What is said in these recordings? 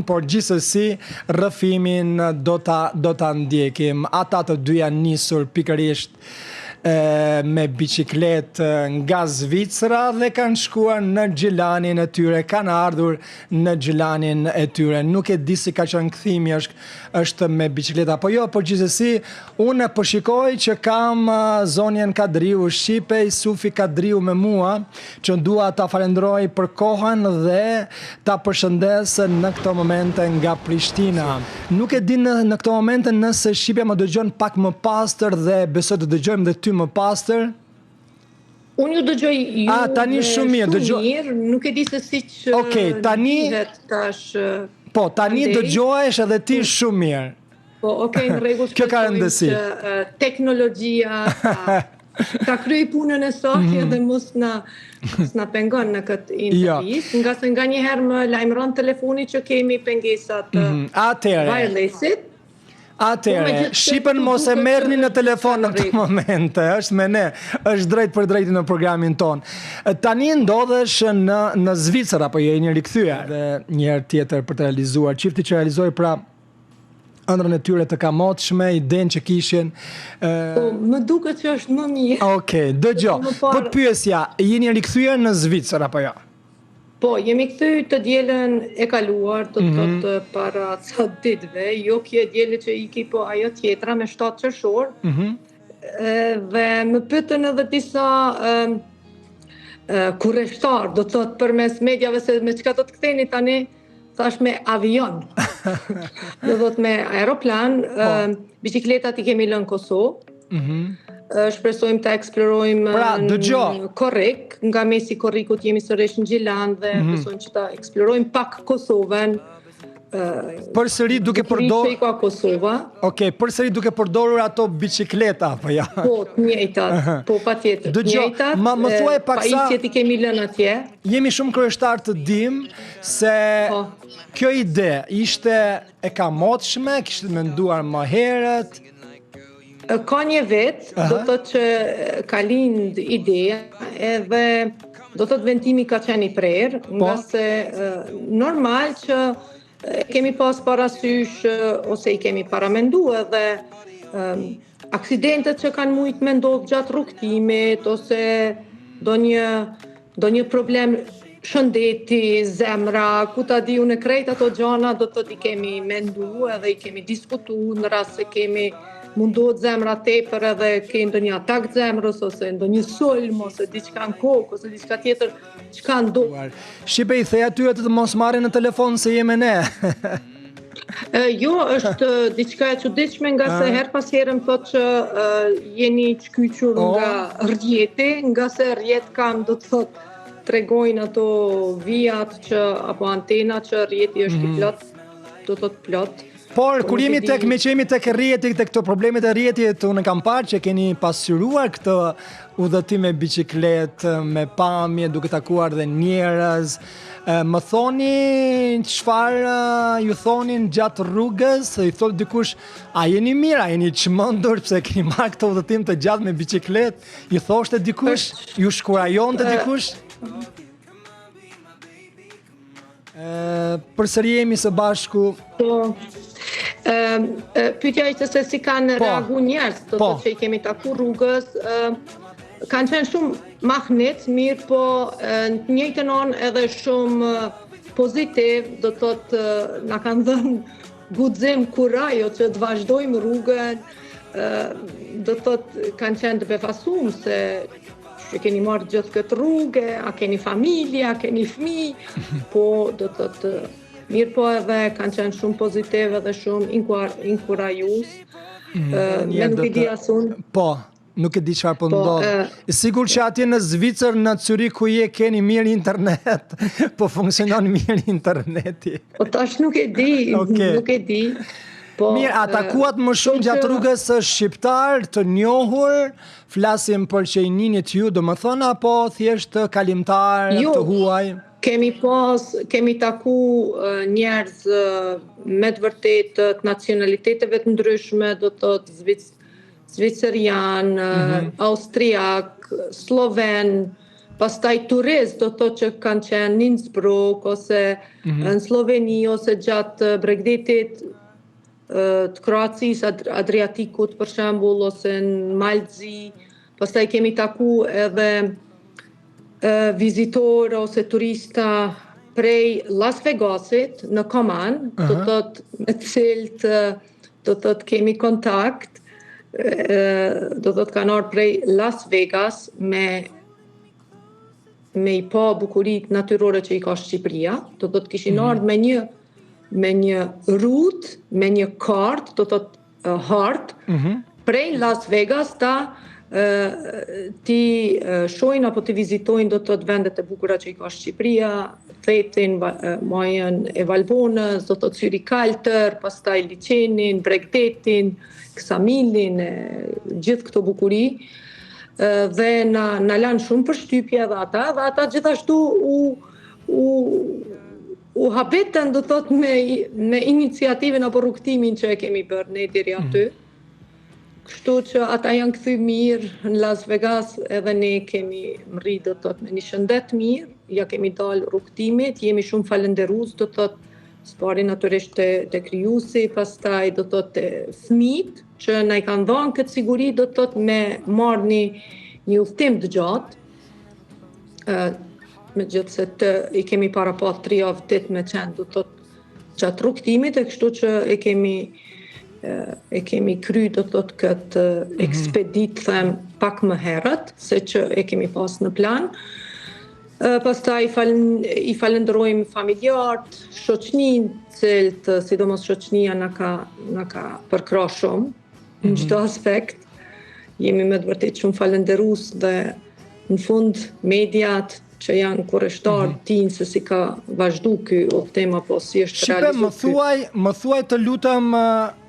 por gjithsesi rrëfimin do ta ndjekim. Ata të dy janë nisur pikërisht me bicikletë nga Zvicra dhe kanë shkuar në xhilanin e tyre, kanë ardhur në xhilanin e tyre. Nuk e di si ka qenë kthimi është me bicikleta apo jo, por gjithsesi unë po shikoj që kam Zonjen Kadriu Shqipej, Sufi Kadriu me mua, që dua ta falenderoj për kohën dhe ta përshëndes në këto momente nga Prishtina. Nuk e di në këto momente nëse Shqipja më dëgjon pak më pastër dhe besoj të dëgjojmë dhe ty më pastër. Unë ju dëgjoj ju tani shumë mirë, nuk e di se siç tani tash. Po, tani dëgjohesh edhe ti shumë mirë. Po, okay, në rregull. Kjo ka rëndësi. Teknologjia ta kryej punën e saj dhe mos na pengon në këtë intervistë, nga se nganjëherë më lajmëron telefoni që kemi pengesat wirelessit. Atëre, shipën mos e merrni në telefon në këtë momente, është me ne, është drejt për drejt në programin ton. Tani ndodhesh në Zvicër apo jeni rikthyer dhe një herë tjetër për të realizuar çifti që realizoi pra ëndrrën e tyre të kamotshme, idenë që kishin. Më duket që është më mirë. Okej, dëgjoj. Po pyesja, jeni rikthyer në Zvicër apo jo? Po, jemi kthyer të dielën e kaluar, të thotë para ca ditëve, jo kjo dielë që iki, po ajo tjetra me 7 qershor. Dhe më pyetën edhe disa kurreshtar, do të thotë përmes mediave se me çka do të ktheni tani, thash me avion. Do thotë me aeroplan, bicikletat i kemi lënë Kosovë. Shpresojmë ta eksplorojmë në Korrik, nga mesi Korrikut jemi sërish në Gjilan dhe besojmë që ta eksplorojmë pak Kosovën. Përsëri duke përdorur përsëri duke përdorur ato bicikleta apo ja? Po, të njëjtat. Po, patjetër. Të njëjtat. Më thuaj pak sa pajisjet i kemi lënë atje. Jemi shumë kryeshtar të dim se kjo ide ishte e kamotshme, kishte menduar më herët. Ka një vit, do të thotë që ka lind ideja edhe do të thotë vendimi ka qenë i prerë, nga se normal që kemi pas parasysh ose i kemi paramenduar edhe aksidentet që kanë mujt me ndodhë gjatë rrugtimit ose do një problem shëndeti, zemra, ku ta di unë krejt ato gjana do të thotë i kemi menduar edhe i kemi diskutuar në rast se kemi mundohet zemra tepër edhe ke ndonjë atak zemrës ose ndonjë sulm ose diçka në kokë ose diçka tjetër çka ndodh. Shqipej thej aty të mos marrin në telefon se jemi ne. Jo, është diçka e çuditshme nga se her pas herë më thotë që jeni çkyqur nga rrjeti, nga se rrjet kanë do të thotë tregojnë ato vijat që apo antena që rrjeti është i plot, do të thotë plot. Por, kur jemi tek rrjeti, tek këto problemet e rrjetit, unë kam parë që keni pasyruar këtë udhëtim me bicikletë, me pamje, duke takuar dhe njerëz. Më thoni çfarë ju thonin gjatë rrugës, i thot dikush, a jeni mirë, a jeni çmendur pse keni marrë këtë udhëtim të gjatë me bicikletë? Ju thoshte dikush, ju shkurajonte dikush? Përsëri jemi së bashku. Pyetja ishte se si kanë reaguar njerëz, do të thotë që i kemi taku rrugës, kanë qenë shumë mahnit, mirë po në të njëjtën anë edhe shumë pozitiv, do të thotë na kanë dhënë guxim kurajo që të vazhdojmë rrugën, do të thotë kanë qenë të befasuar se që keni marrë gjithë këtë rrugë, a keni familje, a keni fëmijë, po do të thotë mirë po edhe kanë qenë shumë pozitive dhe shumë inkurajues. Nuk e di asun. Po, nuk e di çfarë po ndodh. Sigur që atje në Zvicër, në Zürich ku je keni mirë internet, po funksionon mirë interneti. Po tash nuk e di, nuk e di. Mirë, atakuat më shumë gjatë rrugës shqiptar të njohur, flasim për qejninit ju, domethënë apo thjesht kalimtar të huaj? Kemi taku njerëz me të vërtetë të nacionaliteteve të ndryshme, do të thotë zvicerian, austriak, sloven, pastaj turist, do të thotë që kanë qenë në Innsbruck ose në Sloveni ose gjatë Bregdetit të Kroacisë, Adriatikut për shembull, ose në Malzi. Pastaj kemi taku edhe vizitorë ose turista prej Las Vegasit në Koman, do të thotë me cilët do të thotë kemi kontakt, do të thotë kanë ardhur prej Las Vegas me i pa bukurit natyrore që i ka Shqipëria, do të thotë kishin ardhur me një rut, me një kartë, do të thotë hartë, prej Las Vegas ti shohin apo ti vizitojnë do të thotë vendet e bukura që i ka Shqipëria, Thetin, majën e Valbonës, do të thotë Syri Kaltër, pastaj Liçenin, Bregdetin, Ksamilin, gjithë këto bukuri, dhe na lanë shumë përshtypje dhe ata gjithashtu u habeten do të thotë me iniciativën apo rrugtimin që e kemi bërë ne deri aty. Kështu që ata janë kthy mirë në Las Vegas, edhe ne kemi mri do të thotë me një shëndet mirë, ja kemi dalë rrugtimit, jemi shumë falënderues do të thotë spari natyrisht te krijuesi, pastaj do të thotë fëmijët që na i kanë dhënë këtë siguri do të thotë me marrë një udhtim të gjatë. Megjithëse i kemi para pa 3 javë ditë me qenë do të thotë gjatë rrugtimit, e kështu që e kemi kry do të thotë këtë ekspedit them pak më herët se që e kemi pas në plan. Pastaj i falenderojmë familjarët, shoqëninë, cilët sidomos shoqënia na ka përkra shumë në çdo aspekt. Jemi me të vërtetë shumë falënderues dhe në fund mediat që janë kurreshtar tin se si ka vazhdu ky udhtim apo si është realizuar. Më thuaj të lutem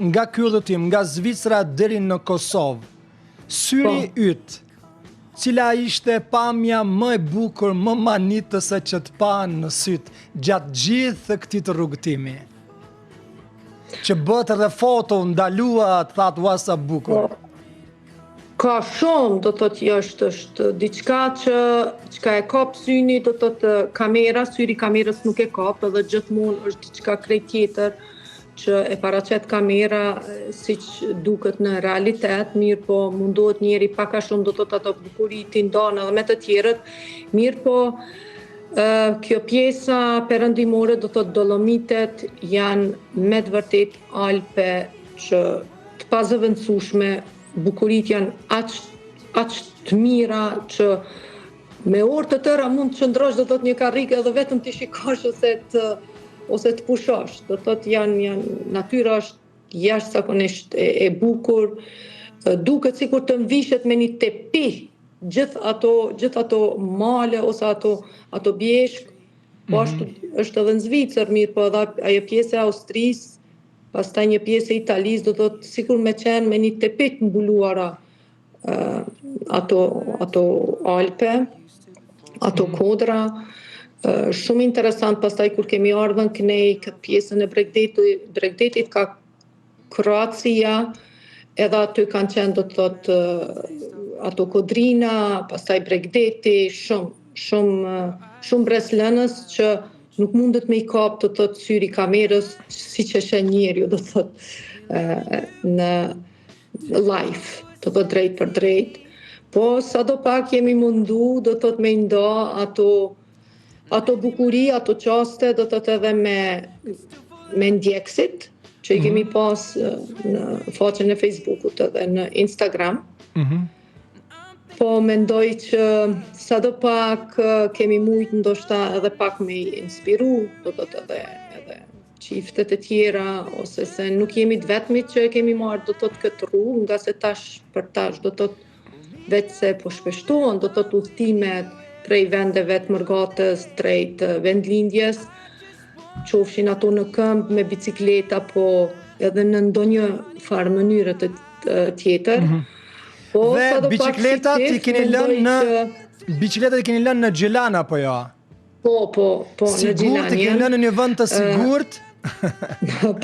nga ky udhëtim, nga Zvicra deri në Kosovë. Syri yt, cila ishte pamja më e bukur, më manitëse që të panë në syt gjatë gjithë këtij të rrugtimi? Që bët edhe foto ndalua, thatë ua sa bukur. Ka shumë, do të thotë është diçka që e kap syni, do të thotë kamera, syri kamerës nuk e kap, edhe gjithmonë është diçka krejt tjetër që e paraqet kamera siç duket në realitet, mirë po mundohet njeri pak a shumë do të thotë ato bukurit i ndan edhe me të tjerët, mirë po kjo pjesa perëndimore do të thotë Dolomitet janë me të vërtet Alpe që të pazëvendësueshme. Bukurit janë aq të mira që me orë të tëra mund të qëndrosh do të thotë një karrikë edhe vetëm ti shikosh ose të pushosh. Do të thotë janë natyra është jashtëzakonisht e bukur, duket sikur të mvishet me një tepi gjithë ato male ose ato bjeshk. Po është edhe në Zvicër, mirë, po edhe ajo pjesë e Austrisë. Pastaj një pjesë e Italisë do të thotë sikur me qenë me një tepit mbuluara ato Alpe, ato kodra. Shumë interesant pastaj kur kemi ardhur kënej këtë pjesën e Bregdetit ka Kroacia, edhe aty kanë qenë do të thotë ato kodrina, pastaj Bregdeti, shumë breslënës që nuk mundet me i kap të thotë syri kamerës si që shë njeri, do të thotë në live, të thotë drejt për drejt. Po, sa do pak jemi mundu, do të thotë me nda ato bukuri, ato qaste, do të thotë edhe me ndjekësit, që i kemi pas në faqen e Facebookut edhe në Instagram. Po mendoj që sa do pak kemi mujt ndoshta edhe pak me inspiru, do të thotë edhe çiftet e tjera, ose se nuk jemi të vetmit që e kemi marrë do të thotë këtë rrugë, nga se tash për tash do të thotë vetë se po shpeshtohen, do të thotë udhëtimet prej vendeve të Mërgatës drejt vendlindjes, qofshin ato në këmbë me bicikleta, po edhe në ndonjë farë mënyrë tjetër. Dhe bicikletat i keni lënë në Gjelana, po jo? Po, në Gjelana. Sigurt i keni lënë në një vend të sigurt,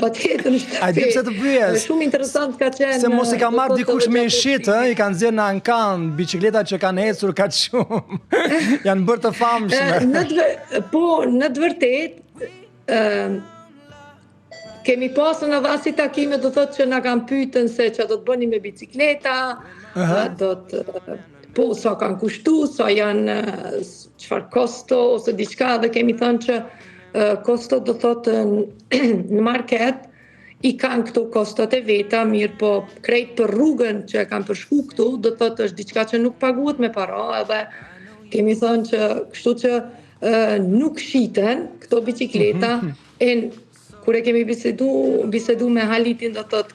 Patjetër në shtëpi. A di pse të pyes? Shumë interesant ka qenë. Se mos i ka marrë dikush me shit, i kanë nxjerrë në ankan bicikleta që kanë ecur kaq shumë. Janë bërë të famshme. Në të vërtetë, kemi pasur edhe as i takime, do thotë që na kanë pyetën se çfarë do të bëni me bicikleta, do të po sa kanë kushtu, sa janë çfarë kosto ose diçka, dhe kemi thënë që kosto do thotë në market i kanë këto kostot e veta, mirë po krejt për rrugën që e kanë përshku këtu, do thotë është diçka që nuk paguhet me para, edhe kemi thënë që kështu që nuk shiten këto bicikleta, e kur e kemi bisedu me Halitin, do thotë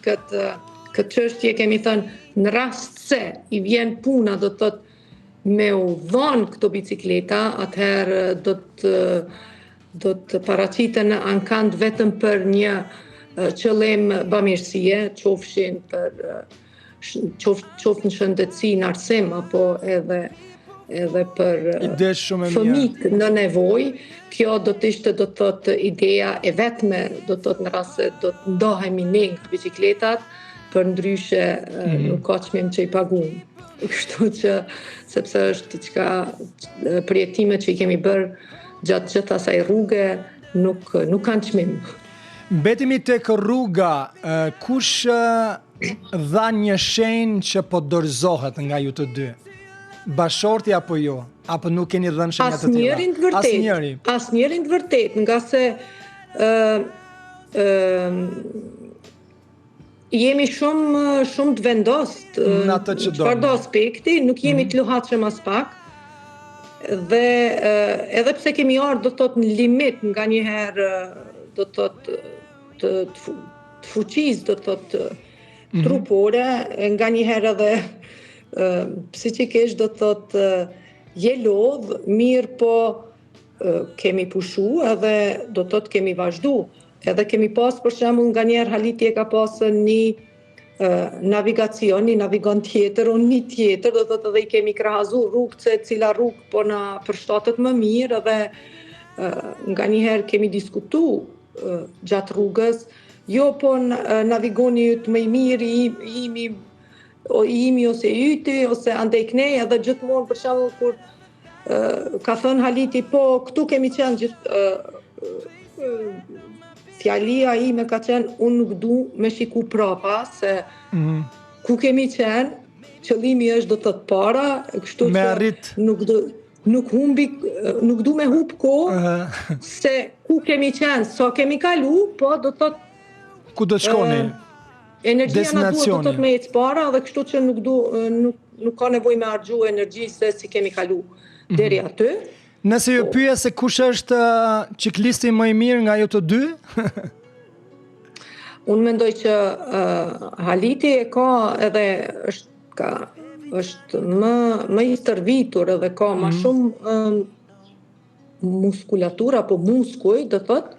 këtë çështje kemi thënë në rast se i vjen puna, do thotë me u dhon këto bicikleta, atëherë do të paraqiten në ankand vetëm për një qëllim bamirësie, qofshin në shëndetësi, në arsim, apo edhe për fëmijët në nevojë. Kjo do të ishte, do të thotë, ideja e vetme, do të thotë në rast se do të ndohemi ne nga bicikletat, për ndryshe nuk ka çmim që i paguam. Kështu që, sepse është diçka, përjetimet që i kemi bërë gjatë gjithë asaj rruge nuk kanë çmim. Mbetemi tek rruga, kush dha një shenjë që po dorëzohet nga ju të dy? Bashorti apo jo? Apo nuk keni dhënë shenja të tilla? Asnjërin të vërtet, nga se jemi shumë të vendost në atë që do. Çfarëdo aspekti, nuk jemi të luhatshëm as pak. Dhe edhe pse kemi ardhur, do thotë, në limit nga një herë, do thotë, të fuqisë, do thotë, trupore, nga një herë edhe psikikisht, do thotë, je lodh, mirë po kemi pushu, edhe do thotë kemi vazhdu. Edhe kemi pas, për shembull, nga njerë Haliti e ka pasë një navigacion, një navigon tjetër, unë një tjetër, do thotë edhe i kemi krahazu rrugë, se cila rrugë po na përshtatet më mirë, edhe nga njëherë kemi diskutu gjatë rrugës, jo po navigoni jëtë më i mirë, i imi ose yti, ose andej knej, edhe gjithmonë, për shembull, kur ka thënë Haliti, po këtu kemi qenë gjithë, fjalia ime ka qenë, unë nuk du me shiku prapa, se ku kemi qenë, qëllimi është do të të para, kështu që nuk du me humb kohë, se ku kemi qenë, sa kemi kalu, po do të të... Ku do të shkoni? Energjia na duhet do të të me ecë para, dhe kështu që nuk ka nevoj me argju energji se si kemi kalu deri aty. Nëse ju pyet se kush është ciklisti më i mirë nga ju të dy? Unë mendoj që Haliti e ka edhe është më i stërvitur, edhe ka më shumë muskulatur apo muskuj, do thotë,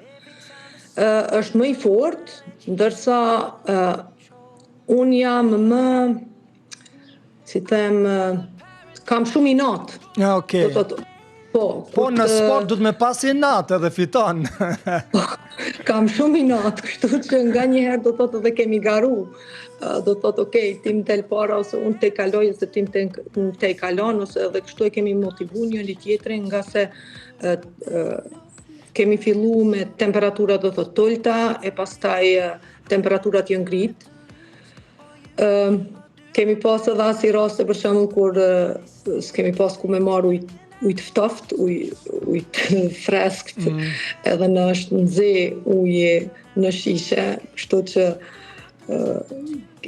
është më i fortë, ndërsa unë jam më, si them, kam shumë i natë. Ja, okay. Do thotë, Po, në sport du të me pasi natë edhe fiton. Kam shumë i natë, kështu që nga njëherë do thotë edhe kemi garu. Do thotë, okej, tim del para, ose unë te kaloj, ose tim te kalon, ose edhe kështu e kemi motivu njëri tjetrin, nga se kemi fillu me temperatura do thotë tolta, e pastaj temperaturat janë ngrit. Kemi pas edhe asi raste, për shembull, kur s'kemi pas ku me marr ujtë ftoft, ujtë freskt, edhe në është nëze uje në shishe, kështu që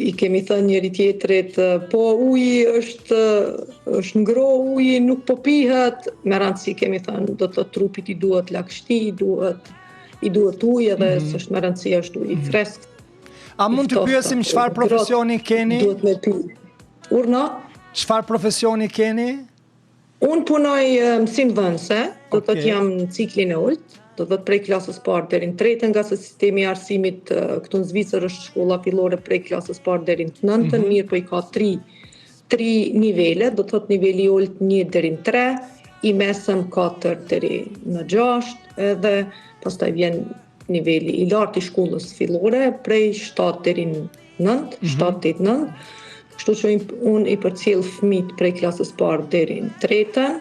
i kemi thënë njëri tjetrit, po uji është ngro, uji nuk po pihet, me rëndësi kemi thënë, do të trupit i duhet lagështi, i duhet ujë, edhe s'është me rëndësi është uji freskt. A mund të pyesim çfarë profesioni keni? Duhet me pi. Urna? Çfarë profesioni keni? Unë punoj mësim dhënëse, do të të jam në ciklin e ullt, do të prej klasës parë deri në tretën, nga se sistemi i arsimit këtu në Zvicër është shkolla fillore prej klasës parë deri në nëntën, mirë po i ka tri nivele, do të thotë niveli i ullt 1 deri në 3, i mesëm 4 deri në 6, edhe pastaj vjen niveli i lartë i shkollës fillore, prej 7 deri në 9, 7-8-9, kështu që unë i përcjell fëmijët prej klasës parë deri në 3-ën.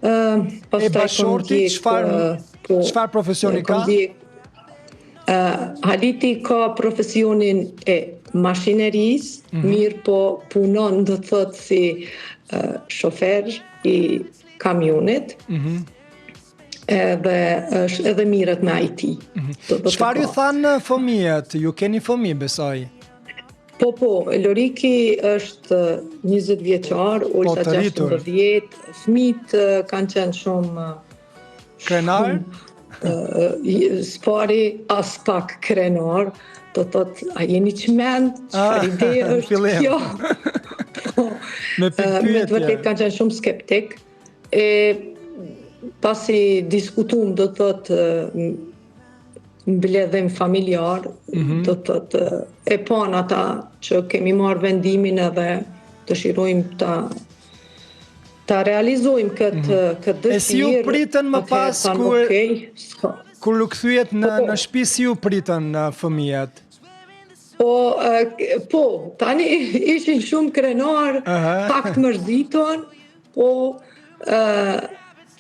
E bashorti, çfarë profesioni ka? Haliti ka profesionin e mashinerisë, mirë po punon do të thotë si shofer i kamionit, edhe mirët me IT. Çfarë ju thanë fëmijët? Ju keni fëmijë, besoj? Po, Loriki është 20 vjeçar, Olsa 16, fëmijët kanë qenë shumë krenar? Spari as pak krenar, do të thotë, a jeni çmend, çfarë ide është kjo? Me të vërtet kanë qenë shumë skeptik. Pasi diskutum, do të thotë, mbledhim familjar, do të thotë, e pan ata që kemi marrë vendimin edhe dëshirojmë ta realizojmë këtë dëshirë. E si ju pritën më pas kur u kthyet në shtëpi, si ju pritën fëmijët? Po, tani ishin shumë krenar, pak të mërziton, po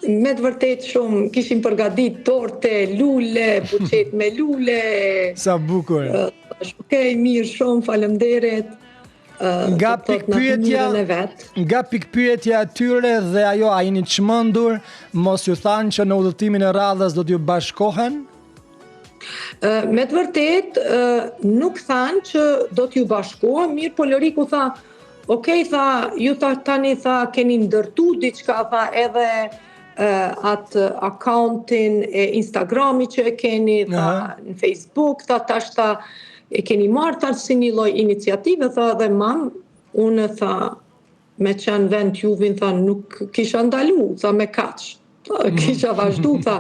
me të vërtet shumë kishin përgadit torte, lule, buqet me lule. Sa bukur. Okej, mirë, shumë faleminderit. Nga pikpyetja atyre dhe ajo, a jeni çmendur, mos ju thanë që në udhëtimin e radhës do t'ju bashkohen? Me të vërtet, nuk thanë që do t'ju bashkohen, mirë, po Loriku tha, okej, tha, ju tani tha, keni ndërtu diçka, tha, edhe atë accountin e Instagrami që e keni, tha, në Facebook, tha, tash tha, e keni marrë tash si një lloj iniciative, tha, dhe mam, unë tha, me qenë vend juvin, tha, nuk kisha ndalu, tha, me kaq, kisha vazhdu, tha,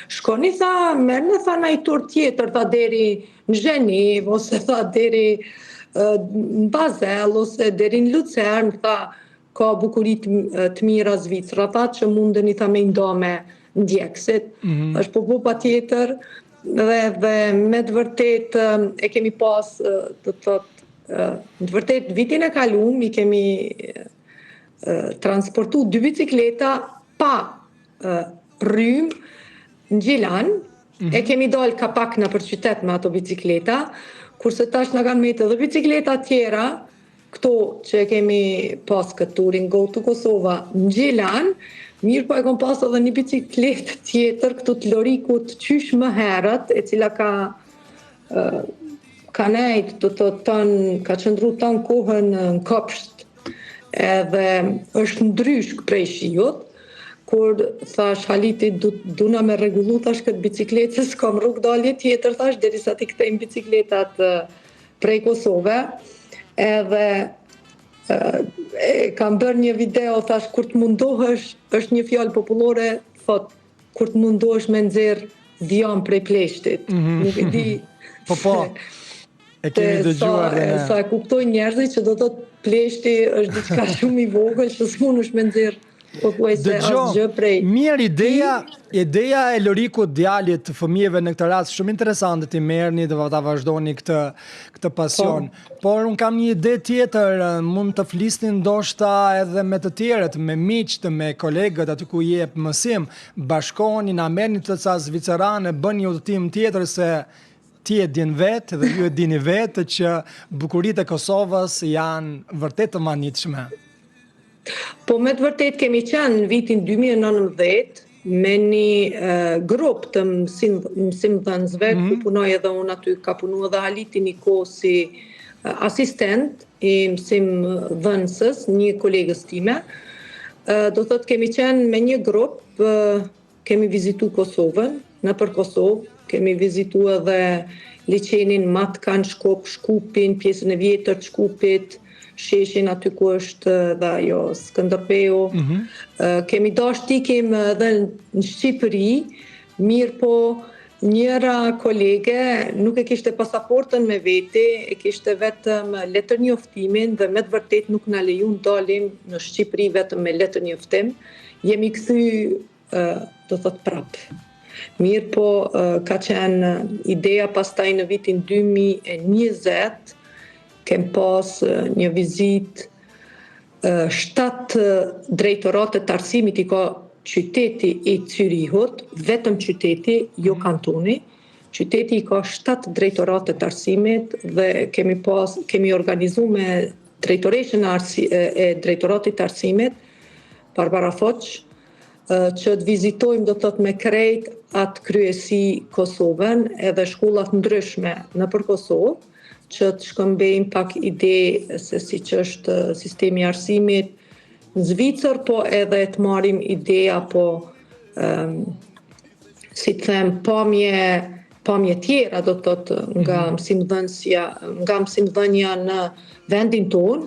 shkoni, tha, merrni, tha, në tur tjetër, tha, deri në Zhenev, ose tha, deri në Basel, ose deri në Lucern, tha, ka bukurit të mira Zvicra, tha, që mundeni, tha, me nda me ndjekësit, është po pa tjetër, dhe me të vërtet e kemi pas, të të vërtet vitin e kalum, i kemi transportu 2 bicikleta pa rrym në Gjilan, e kemi dalë kapak në për qytet me ato bicikleta, kurse tash në kanë metë dhe bicikleta tjera, këto që kemi pas këtë turin Go to Kosova në Gjilan, mirë po e kom pas edhe një bicikletë tjetër këtu të Lorikut qysh më herët, e cila ka nejt, ka qëndru tanë kohën në kopsht, edhe është ndryshk prej shiut, kur thash Haliti duna me rregullu thash këtë bicikletë, se s'kam rrugë dalje tjetër, thash, derisa ti kthejmë bicikletat prej Kosove, edhe kam bërë një video, thash, kur të mundohesh, është një fjalë popullore, thot, kur të mundohesh me nxjerr dhjam prej pleshtit. Nuk e di. Po, e kemi dëgjuar dhe ne. Sa e kuptojnë njerëzit që do të thotë pleshti është diçka shumë i vogël që s'mundesh me nxjerr. Mirë, ideja e Lorikut, djalit të fëmijëve në këtë rast shumë interesante, ti merrni dhe ta vazhdoni këtë pasion. Por unë kam një ide tjetër, mund të flisni ndoshta edhe me të tjerët, me miqt, me kolegët aty ku jep mësim, bashkoheni, na merrni të ca zvicerane, bën një udhëtim tjetër, se ti e din vetë dhe ju e dini vetë që bukuritë e Kosovës janë vërtet të manitshme. Po me të vërtet kemi qenë në vitin 2019 me një grup të mësimdhënësve, ku punoj edhe unë aty, ka punu edhe Haliti një kohë si asistent i mësimdhënësës, një kolegës time. Do thotë kemi qenë me një grup, kemi vizitu Kosovën, në për Kosovë, kemi vizitu edhe liçenin Matkan, Shkupin, pjesën e vjetër të Shkupit, sheshin aty ku është dhe ajo Skënderbeu. Kemi dash t'ikim edhe në Shqipëri, mirë po njëra kolege nuk e kishte pasaportën me vete, e kishte vetëm letër njoftimin dhe me të vërtet nuk na lejun dalim në Shqipëri vetëm me letër njoftim. Jemi kthy, do thot prap. Mirë po ka qenë ideja pastaj në vitin 2020 kem pas një vizitë 7 drejtorate të arsimit i ka qyteti i Zyrihut, vetëm qyteti, jo kantoni. Qyteti i ka 7 drejtorate të arsimit dhe kemi organizuar me drejtoreshën e drejtoratit të arsimit, Barbara Foq, që të vizitojmë do të thotë me krejt atë kryesi Kosovën edhe shkollat ndryshme nëpër Kosovë, që të shkëmbejmë pak ide se si që është sistemi i arsimit në Zvicër, po edhe të marrim ide apo si të them pamje tjera do të thotë nga mësimdhënia në vendin tonë.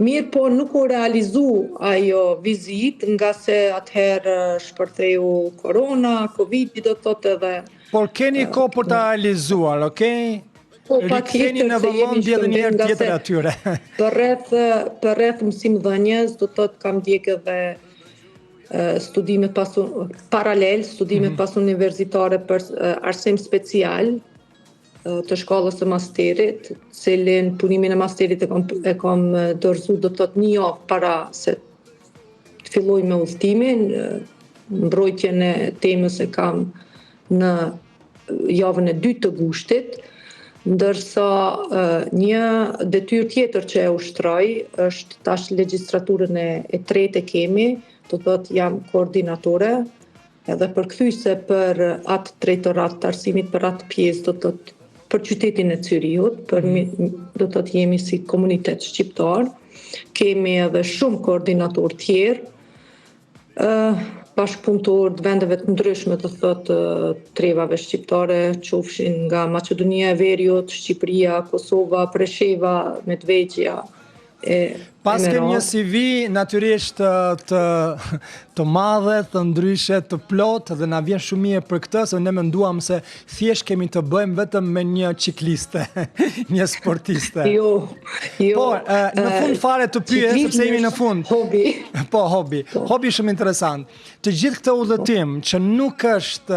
Mirë po nuk u realizu ajo vizit nga se atëherë shpërtheu korona, Covid do të thotë edhe. Por keni kohë për ta realizuar, okay? Riktheni në vëmendje edhe një herë tjetër atyre. Për rreth mësimdhënies do të thotë kam ndjek edhe studimet paralel, studimet pas universitare për arsim special të shkollës së masterit, cilin punimin e masterit e kam dorëzuar do të thotë një javë para se të filloj me udhëtimin, mbrojtjen e temës e kam në javën e 2 të gushtit, ndërsa një detyrë tjetër që e ushtroj është tash legjislaturën e 3 kemi, do të thotë jam koordinatore edhe përkthyese për atë drejtorat të arsimit, për atë pjesë do të thotë për qytetin e Zyrihut, do të thotë jemi si komunitet shqiptar, kemi edhe shumë koordinatorë tjerë, bashkëpunëtorë të vendeve të ndryshme të thotë trevave shqiptare, qofshin nga Maqedonia e Veriut, Shqipëria, Kosova, Presheva, Medvegjja. Pas kem një CV natyrisht të madhe, të ndryshe, të plot, dhe na vjen shumë mirë për këtë, se ne menduam se thjesht kemi të bëjmë vetëm me një cikliste, një sportiste. Jo. Por, në fund fare të pyet, sepse jemi në fund. Hobi. Po, hobi. Hobi shumë interesant. Të gjithë këtë udhëtim që nuk është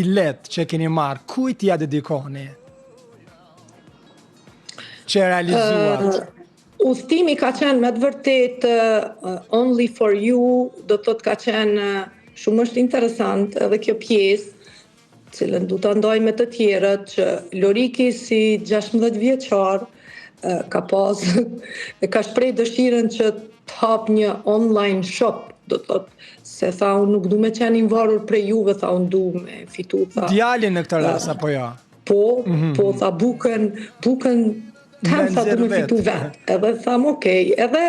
i lehtë që keni marrë, kujt ja dedikoni? Që e realizuat? Udhëtimi ka qenë me të vërtet only for you, do të thotë ka qenë shumë është interesant edhe kjo pjesë, cilën du të ndoj me të tjerët, që Loriki si 16 vjeçar ka shpreh dëshirën që të hap një online shop, do të thotë se tha unë nuk du me qenë invarur prej juve, tha unë du me fitu, tha. Djalin në këtë rast apo jo? Po, tha bukën sa të më fitu vetë, edhe tham okej, edhe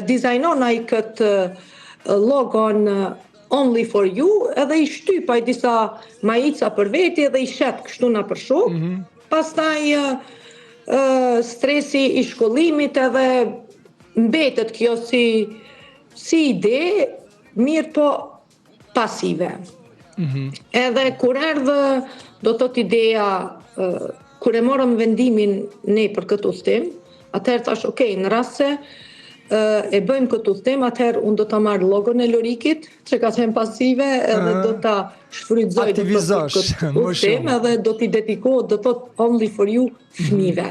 dizajnona i këtë logon only for you, edhe i shtypa i disa majica për veti, edhe i shet kështu na për shok, pastaj stresi i shkollimit edhe mbetet kjo si ide, mirë po pasive. Edhe kur erdhë, do të thotë ideja, kur e morëm vendimin ne për këtë udhëtim, atëherë thash, okej, në rast se e bëjmë këtë udhëtim, atëherë unë do ta marr logon e Lorikit, që ka qenë pasive, edhe do ta shfrytëzoj këtë udhëtim, edhe do t'i dedikohet, do thotë only for you fëmijëve.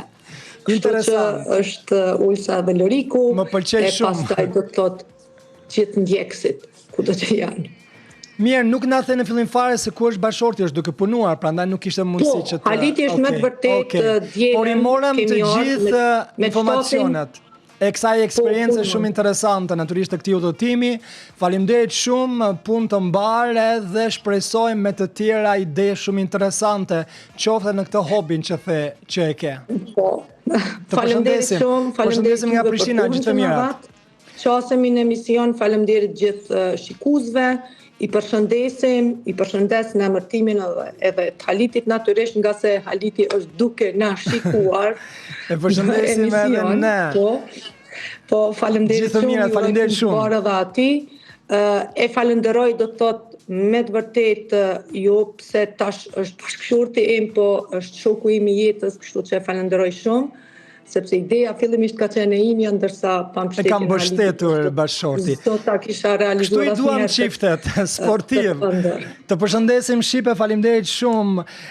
Kështu që është Ulsa dhe Loriku, e pastaj do të thotë gjithë ndjekësit, kudo që janë. Mirë, nuk na the në fillim fare se ku është bashorti, është duke punuar, prandaj nuk ishte mundësi që të... Haliti është me të vërtet djelën, por i morëm të gjithë informacionet e kësaj eksperience shumë interesante, natyrisht të këtij udhëtimi. Faleminderit shumë, punë të mbarë dhe shpresojmë me të tjera ide shumë interesante, qoftë në këtë hobin që e ke. Po. Faleminderit shumë, faleminderit nga Prishtina, gjithë të mirat. Qasemi në emision, faleminderit gjithë shikuesve. I përshëndes në emërtimin edhe të Halitit natyrisht, nga se Haliti është duke na shikuar. E përshëndesim edhe ne. Po, falenderit shumë. Falenderit shumë. Edhe ati. E falenderoj do të thotë me të vërtet jo pse tash është bashkëshorti im, po është shoku im i jetës, kështu që e falenderoj shumë. sepse ideja fillimisht ka qenë e imja, ndërsa pa mbështetjen kam mbështetur bashkëshorti. Do ta kisha Kështu realizuar i duam çiftet sportiv. Të përshëndesim Shqipe, faleminderit shumë.